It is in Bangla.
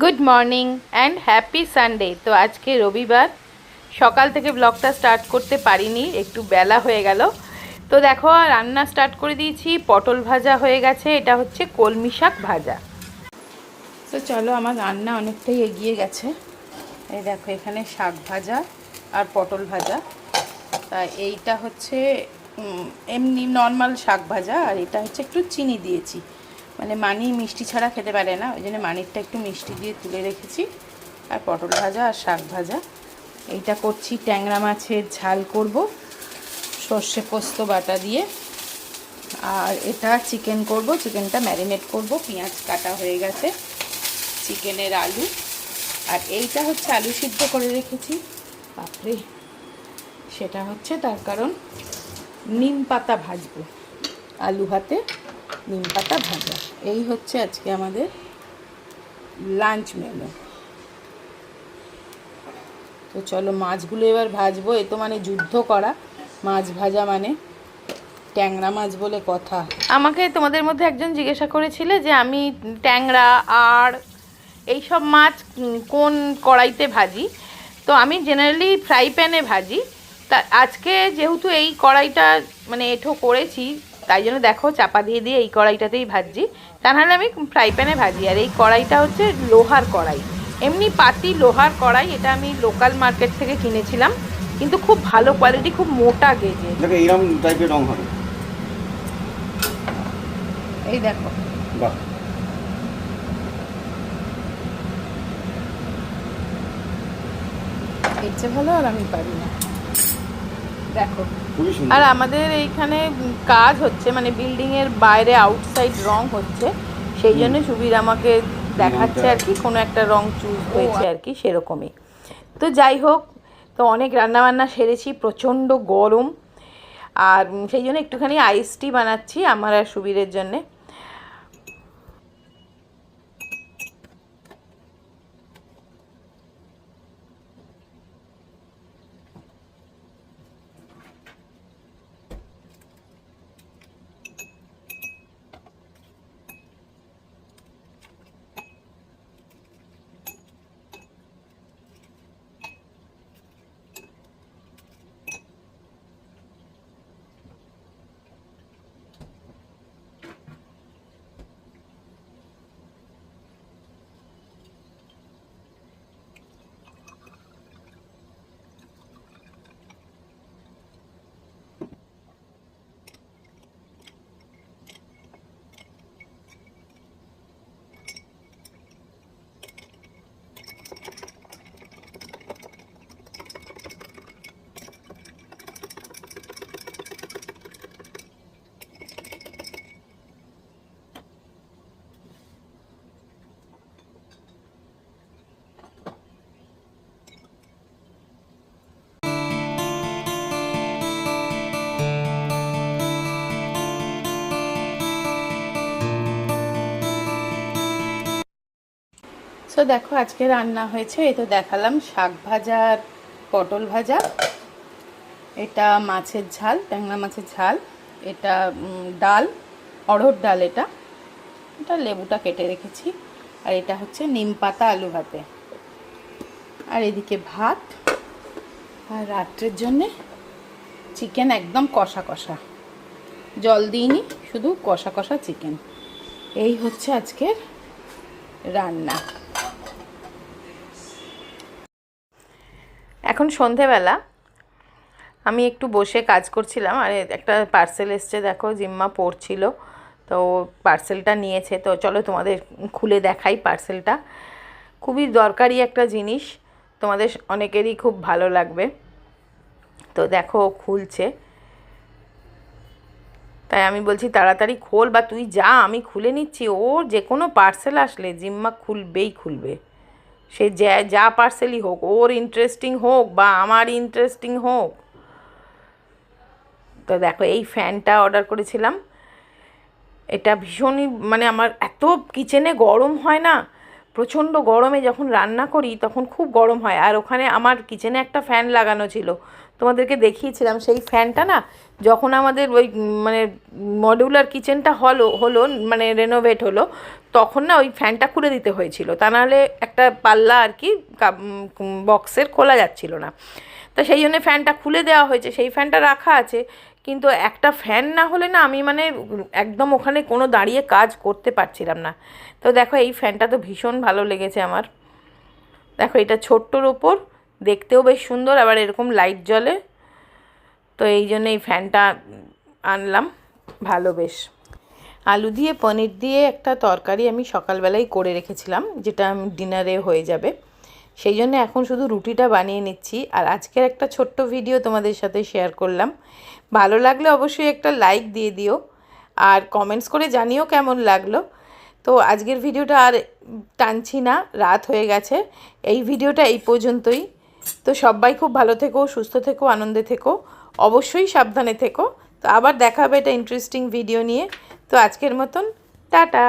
Good morning and happy Sunday. তো আজকে রবিবার, সকাল থেকে ব্লগটা স্টার্ট করতে পারিনি, একটু বেলা হয়ে গেল। তো দেখো রান্না স্টার্ট করে দিয়েছি। পটল ভাজা হয়ে গেছে, এটা হচ্ছে কলমি শাক ভাজা। তো চলো, আমার রান্না অনেকটাই এগিয়ে গেছে। এই দেখো এখানে শাক ভাজা আর পটল ভাজা। তা এইটা হচ্ছে এমনি নর্মাল শাক ভাজা, আর এটা হচ্ছে একটু চিনি দিয়েছি, মানে মানি মিষ্টি ছাড়া খেতে পারে না, ওই জন্য মানিরটা একটু মিষ্টি দিয়ে তুলে রেখেছি। আর পটল ভাজা আর শাক ভাজা। এইটা করছি ট্যাংরা মাছের ঝাল করব সর্ষে পোস্ত বাটা দিয়ে। আর এটা চিকেন করব, চিকেনটা ম্যারিনেট করব। পেঁয়াজ কাটা হয়ে গেছে, চিকেনের আলু। আর এইটা হচ্ছে আলু সিদ্ধ করে রেখেছি, বাপরে, সেটা হচ্ছে তার কারণ নিম পাতা ভাজবো, আলু হাতে নিম পাতা ভাজা। এই হচ্ছে আজকে আমাদের লাঞ্চ মেনু। তো চলো মাছগুলো এবার ভাজবো। এ তো মানে যুদ্ধ করা মাছ ভাজা, মানে ট্যাংরা মাছ বলে কথা। আমাকে তোমাদের মধ্যে একজন জিজ্ঞাসা করেছিলে যে আমি ট্যাংরা আর এইসব মাছ কোন কড়াইতে ভাজি। তো আমি জেনারেলি ফ্রাই প্যানে ভাজি। তা আজকে যেহেতু এই কড়াইটা মানে এঁঠো করেছি, তাই জন্য দেখো চাপা দিয়ে দিয়ে এই কড়াইটাতেই ভাজছি। তা নাহলে আমি ফ্রাই প্যানে ভাজি। আর এই কড়াইটা হচ্ছে লোহার কড়াই, এমনি পাতি লোহার কড়াই। এটা আমি লোকাল মার্কেট থেকে কিনেছিলাম, কিন্তু খুব ভালো কোয়ালিটি, খুব মোটা গেজে। এইরকম টাইপের রং হবে। এই দেখো, বাহ, এর চেয়ে ভালো আর আমি পারি না। দেখো, খুবই সুন্দর। আর আমাদের এইখানে কাজ হচ্ছে, মানে বিল্ডিংয়ের বাইরে আউটসাইড রং হচ্ছে, সেই জন্য সুবীর আমাকে দেখাচ্ছে আর কি, কোনো একটা রং চুজ হয়েছে আর কি, সেরকমই। তো যাই হোক, তো অনেক রান্নাবান্না সেরেছি, প্রচণ্ড গরম। আর সেই জন্য একটুখানি আইস টি বানাচ্ছি আমার আর সুবীরের জন্যে। তো দেখো আজকে রান্না হয়েছে, এই তো দেখালাম শাক ভাজা আর পটল ভাজা। এটা মাছের ঝাল, ট্যাংরা মাছের ঝাল। এটা ডাল, অড়হর ডাল। এটা এটা লেবুটা কেটে রেখেছি। আর এটা হচ্ছে নিম পাতা আলু ভাতে। আর এদিকে ভাত। আর রাত্রের জন্যে চিকেন, একদম কষা কষা, জল দিইনি, শুধু কষা কষা চিকেন। এই হচ্ছে আজকের রান্না। এখন সন্ধেবেলা, আমি একটু বসে কাজ করছিলাম। আর একটা পার্সেল এসছে, দেখো জিম্মা পড়ছিল, তো পার্সেলটা নিয়েছে। তো চলো তোমাদের খুলে দেখাই পার্সেলটা। খুবই দরকারি একটা জিনিস, তোমাদের অনেকেরই খুব ভালো লাগবে। তো দেখো খুলছে, তাই আমি বলছি তাড়াতাড়ি খোল, বা তুই যা, আমি খুলে নিচ্ছি। ওর যে কোনো পার্সেল আসলে জিম্মা খুলবেই খুলবে, সে যা যা পার্সেলই হোক, ওর ইন্টারেস্টিং হোক বা আমার ইন্টারেস্টিং হোক। তো দেখো এই ফ্যানটা অর্ডার করেছিলাম। এটা ভীষণই, মানে আমার এত কিচেনে গরম হয় না, প্রচণ্ড গরমে যখন রান্না করি তখন খুব গরম হয়। আর ওখানে আমার কিচেনে একটা ফ্যান লাগানো ছিল, তোমাদেরকে দেখিয়েছিলাম সেই ফ্যানটা না, যখন আমাদের ওই মানে মডিউলার কিচেনটা হলো মানে রেনোভেট হলো, তখন না ওই ফ্যানটা খুলে দিতে হয়েছিল, তা নাহলে একটা পাল্লা আর কি বক্সের খোলা যাচ্ছিল না। তো সেই জন্য ফ্যানটা খুলে দেওয়া হয়েছে, সেই ফ্যানটা রাখা আছে। কিন্তু একটা ফ্যান না হলে না আমি মানে একদম ওখানে কোনো দাঁড়িয়ে কাজ করতে পারছিলাম না। তো দেখো এই ফ্যানটা তো ভীষণ ভালো লেগেছে আমার। দেখো এটা ছোট্টর ওপর, দেখতেও বেশ সুন্দর, আবার এরকম লাইট জ্বলে। তো এই জন্য এই ফ্যানটা আনলাম, ভালো বেশ। আলু দিয়ে পনির দিয়ে একটা তরকারি আমি সকালবেলাই করে রেখেছিলাম, যেটা আমি ডিনারে হয়ে যাবে। সেই জন্য এখন শুধু রুটিটা বানিয়ে নিচ্ছি। আর আজকের একটা ছোট্ট ভিডিও তোমাদের সাথে শেয়ার করলাম। ভালো লাগলে অবশ্যই একটা লাইক দিয়ে দিও, আর কমেন্টস করে জানিও কেমন লাগলো। তো আজকের ভিডিওটা আর টানছি না, রাত হয়ে গেছে। এই ভিডিওটা এই পর্যন্তই। তো সবাই খুব ভালো থেকো, সুস্থ থেকো, আনন্দে থেকো, অবশ্যই সাবধানে থেকো। তো আবার দেখা হবে একটা ইন্টারেস্টিং ভিডিও নিয়ে। তো আজকের মতন টাটা।